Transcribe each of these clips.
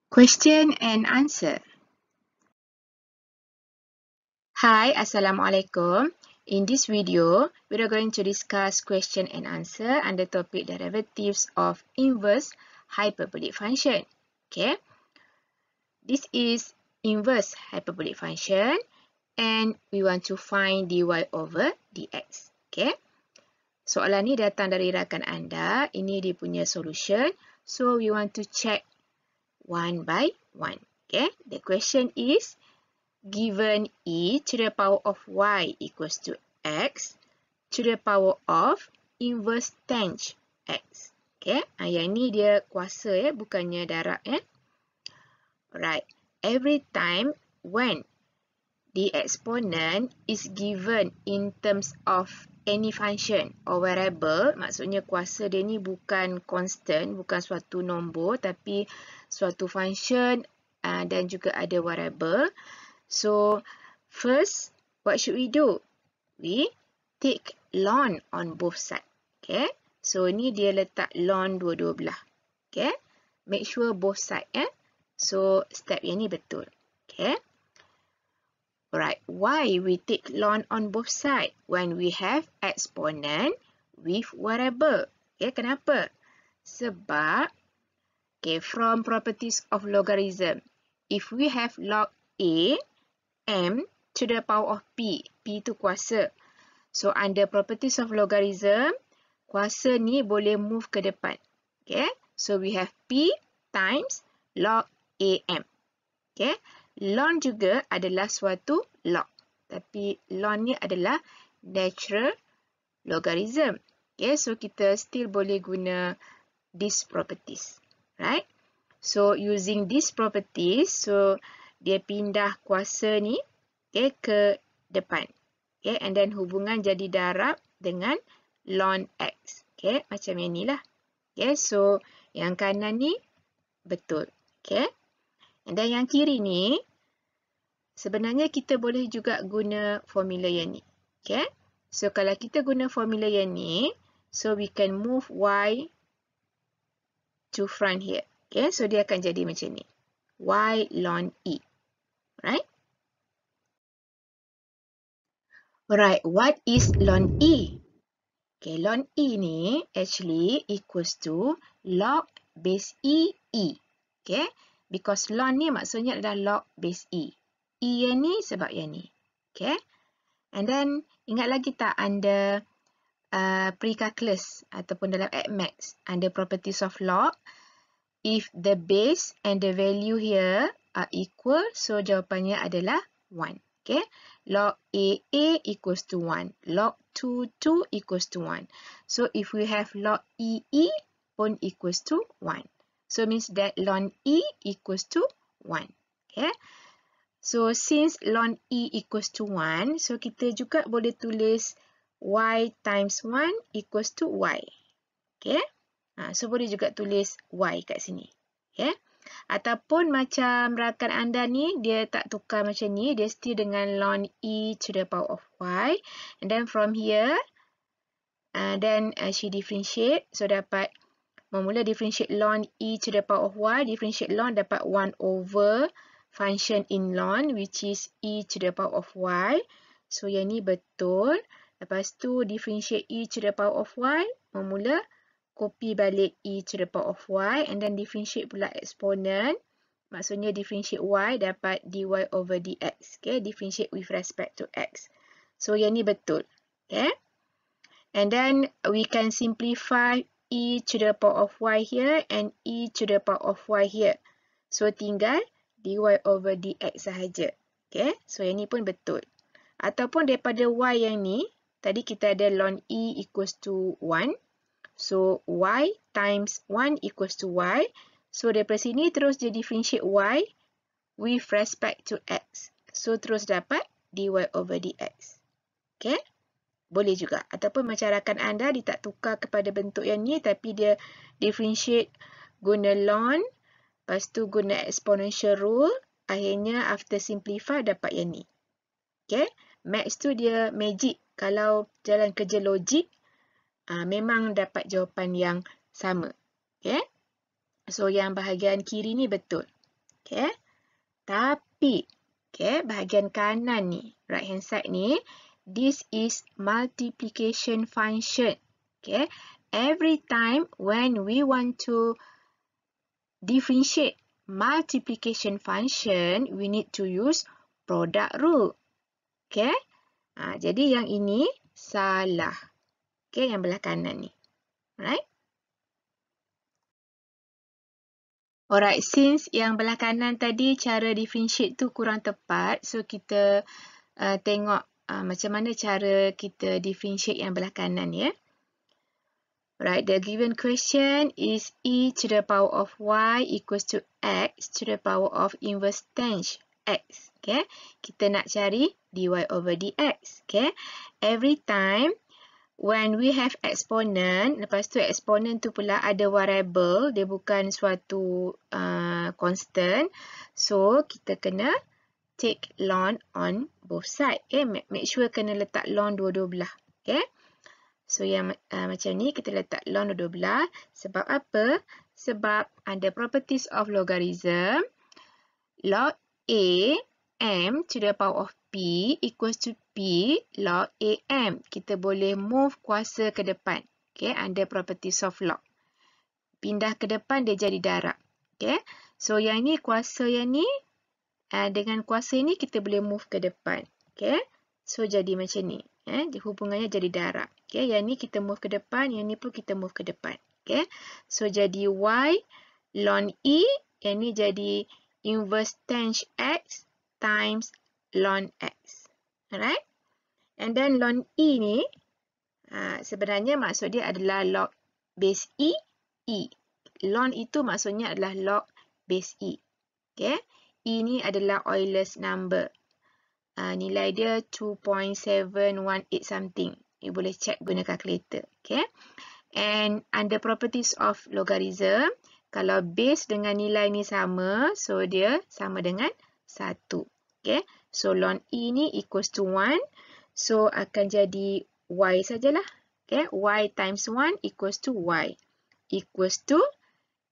Question and answer. Hi, Assalamualaikum. In this video, we are going to discuss question and answer under topic derivatives of inverse hyperbolic function. Okay, this is inverse hyperbolic function and we want to find dy over dx. Okay, soalan ni datang dari rakan anda. Ini dia punya solution. So, we want to check one by one. Okay, the question is, given e to the power of y equals to x to the power of inverse tang x. Okay, yang ni dia kuasa ya, bukannya darab ya. Alright, every time when the exponent is given in terms of any function or variable, maksudnya kuasa dia ni bukan constant, bukan suatu nombor, tapi suatu function dan juga ada variable. So, first, what should we do? We take ln on both sides. Okay. So, ni dia letak ln dua-dua belah. Okay. Make sure both sides. So, step yang ni betul. Okay. Alright. Why we take ln on both sides? When we have exponent with variable. Okay. Kenapa? Sebab, okay, from properties of logarithm, if we have log A, m to the power of p. P itu kuasa. So, under properties of logarithm, kuasa ni boleh move ke depan. Okay. So, we have p times log am. Okay. Ln juga adalah suatu log. Tapi, ln ni adalah natural logarithm. Okay. So, kita still boleh guna these properties. Right. So, using these properties, so, dia pindah kuasa ni, okay, ke depan. Okay, and then hubungan jadi darab dengan ln x. Okay, macam yang ni lah. Okay, so yang kanan ni betul. Okay, and then yang kiri ni, sebenarnya kita boleh juga guna formula yang ni. Okay, so kalau kita guna formula yang ni, so we can move y to front here. Okay, so dia akan jadi macam ni. Y ln e. Right? Alright, what is ln e? Okay, ln e ni actually equals to log base e. Okay, because ln ni maksudnya adalah log base e. E yang ni sebab yang ni. Okay, and then ingat lagi tak under pre-calculus ataupun dalam Arithmetic under properties of log, if the base and the value here are equal, so jawapannya adalah 1. Okay, log AA equals to 1. Log 2 equals to 1. So, if we have log EE pun equals to 1. So, means that ln E equals to 1. Okay. So, since ln E equals to 1, so kita juga boleh tulis Y times 1 equals to Y. Okay. So, boleh juga tulis Y kat sini. Okay. Ataupun macam rakan anda ni, dia tak tukar macam ni. Dia still dengan ln e to the power of y. And then from here, then she differentiate. So, dapat memula differentiate ln e to the power of y. Differentiate ln dapat 1 over function in ln, which is e to the power of y. So, yang ni betul. Lepas tu, differentiate e to the power of y. Memula copy balik e to the power of y and then differentiate pula exponent. Maksudnya differentiate y dapat dy over dx. Okay, differentiate with respect to x. So, yang ni betul. Okay. And then we can simplify e to the power of y here and e to the power of y here. So, tinggal dy over dx sahaja. Okay. So, yang ni pun betul. Ataupun daripada y yang ni, tadi kita ada ln e equals to 1. So, y times 1 equals to y. So, daripada sini terus dia differentiate y with respect to x. So, terus dapat dy over dx. Okay? Boleh juga. Ataupun macam rakan anda, dia tak tukar kepada bentuk yang ni, tapi dia differentiate guna ln, lepas tu guna exponential rule, akhirnya after simplify dapat yang ni. Okay? Max tu dia magic. Kalau jalan kerja logik, memang dapat jawapan yang sama. Okay? So, yang bahagian kiri ni betul. Okay. Tapi, okay, bahagian kanan ni, right hand side ni, this is multiplication function. Okay. Every time when we want to differentiate multiplication function, we need to use product rule. Okay. Jadi yang ini salah. Okay, yang belah kanan ni. Right? Alright, since yang belah kanan tadi cara differentiate tu kurang tepat, so kita tengok macam mana cara kita differentiate yang belah kanan ya. Right, the given question is e to the power of y equals to x to the power of inverse tanh x. Okay, kita nak cari dy over dx. Okay, every time when we have exponent, lepas tu exponent tu pula ada variable, dia bukan suatu constant. So, kita kena take ln on both side. Okay, make sure kena letak ln dua-dua belah. Okay, so yang macam ni kita letak ln dua-dua belah. Sebab apa? Sebab under properties of logarithm, log a m to the power of p equals to p log am. Kita boleh move kuasa ke depan. Okay, under properties of log. Pindah ke depan dia jadi darab. Okay, so yang ni kuasa yang ni dengan kuasa ni kita boleh move ke depan. Okay, so jadi macam ni. Hubungannya jadi darab. Okay, yang ni kita move ke depan, yang ni pun kita move ke depan. Okay, so jadi y ln e, yang ni jadi inverse tanh x times ln x. Alright? And then ln e ni, sebenarnya maksud dia adalah log base e, e. Ln itu maksudnya adalah log base e. Okay? E ni adalah Euler's number. Nilai dia 2.718 something. You boleh check guna calculator. Okay? And under properties of logarithm, kalau base dengan nilai ni sama, so dia sama dengan 1. Okay? So, ln e ni equals to 1. So, akan jadi y sajalah. Okay? Y times 1 equals to y. Equals to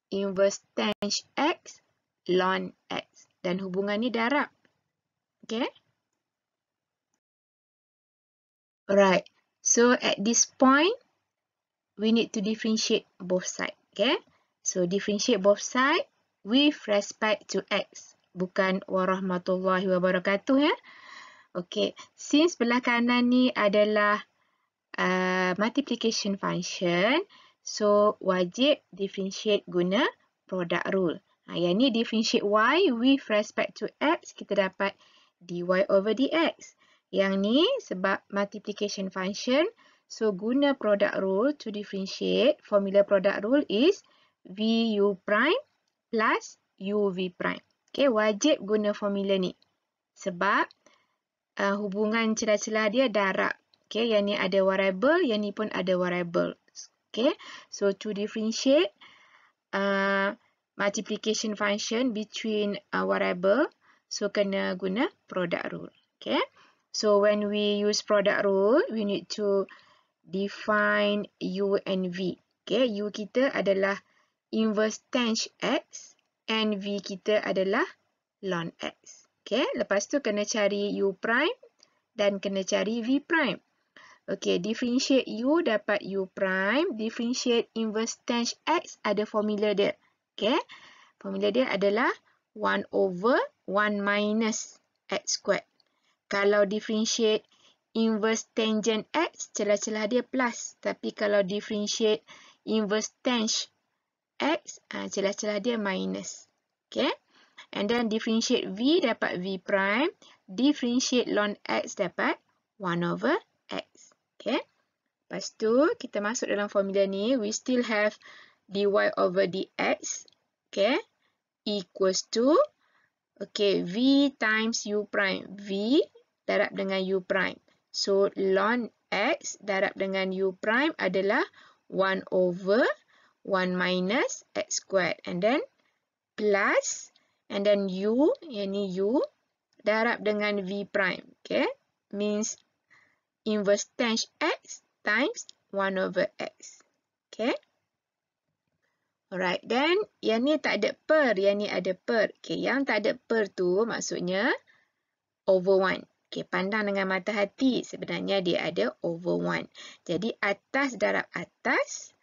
inverse tanh x ln x. Dan hubungan ni darab. Okay? Alright. So, at this point, we need to differentiate both sides. Okay? So, differentiate both sides with respect to x. Bukan warahmatullahi wabarakatuh ya. Okay. Since belah kanan ni adalah multiplication function, so wajib differentiate guna product rule. Yang ni differentiate y with respect to x, kita dapat dy over dx. Yang ni sebab multiplication function, so guna product rule to differentiate. Formula product rule is vu prime plus uv prime. Okay, wajib guna formula ni. Sebab hubungan celah-celah dia darab. Okay, yang ni ada variable, yang ni pun ada variable. Okay, so to differentiate multiplication function between variable, so kena guna product rule. Okay, so when we use product rule, we need to define u and v. Okay, u kita adalah inverse tanh x and v kita adalah ln x. Okay, lepas tu kena cari u prime dan kena cari v prime. Okay, differentiate u dapat u prime, differentiate inverse tanh x ada formula dia. Okay, formula dia adalah 1 over 1 minus x squared. Kalau differentiate inverse tangent x, celah-celah dia plus. Tapi kalau differentiate inverse tanh x, celah-celah dia minus. Okay, and then differentiate v dapat v prime, differentiate ln x dapat 1 over x. Okay, lepas tu kita masuk dalam formula ni, we still have dy over dx, okay, equals to, okay, v times u prime, v darab dengan u prime. So, ln x darab dengan u prime adalah 1 over 1 minus x squared. And then, plus, and then u, yang ni u, darab dengan v prime. Okay, means inverse tanh x times 1 over x. Okay. Alright, then yang ni tak ada per, yang ni ada per. Okay, yang tak ada per tu maksudnya over 1. Okay, pandang dengan mata hati, sebenarnya dia ada over 1. Jadi atas darab atas,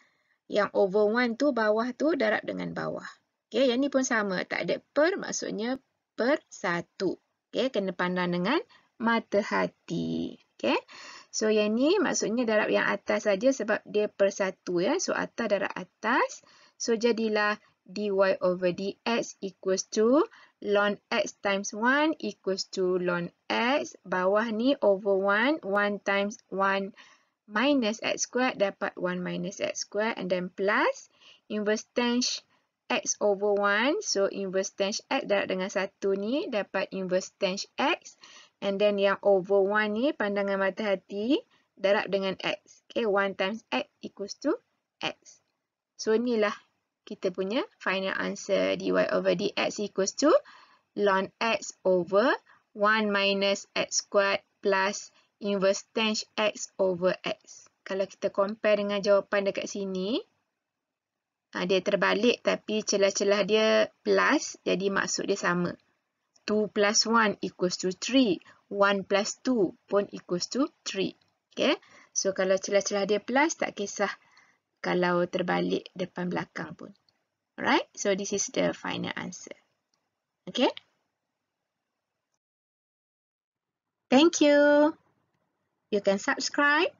yang over 1 tu bawah tu darab dengan bawah. Okay, yang ni pun sama, tak ada per maksudnya per 1. Okay, kena pandang dengan mata hati. Okay, so yang ni maksudnya darab yang atas saja sebab dia per 1 ya. So atas darab atas. So jadilah dy over dx equals to ln x times 1 equals to ln x. Bawah ni over 1. 1 times 1 minus x squared dapat 1 minus x squared. And then plus inverse tan x over 1. So inverse tan x darab dengan 1 ni dapat inverse tan x. And then yang over 1 ni pandangan mata hati darab dengan x. Okay, 1 times x equals to x. So inilah kita punya final answer. Dy over dx equals to ln x over 1 minus x squared plus inverse tan x over x. Kalau kita compare dengan jawapan dekat sini, dia terbalik tapi celah-celah dia plus, jadi maksud dia sama. 2 plus 1 equals to 3. 1 plus 2 pun equals to 3. Okay? So kalau celah-celah dia plus, tak kisah kalau terbalik depan belakang pun. Alright, so this is the final answer. Okay? Thank you. You can subscribe,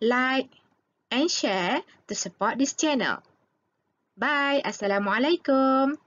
like, and share to support this channel. Bye. Assalamualaikum.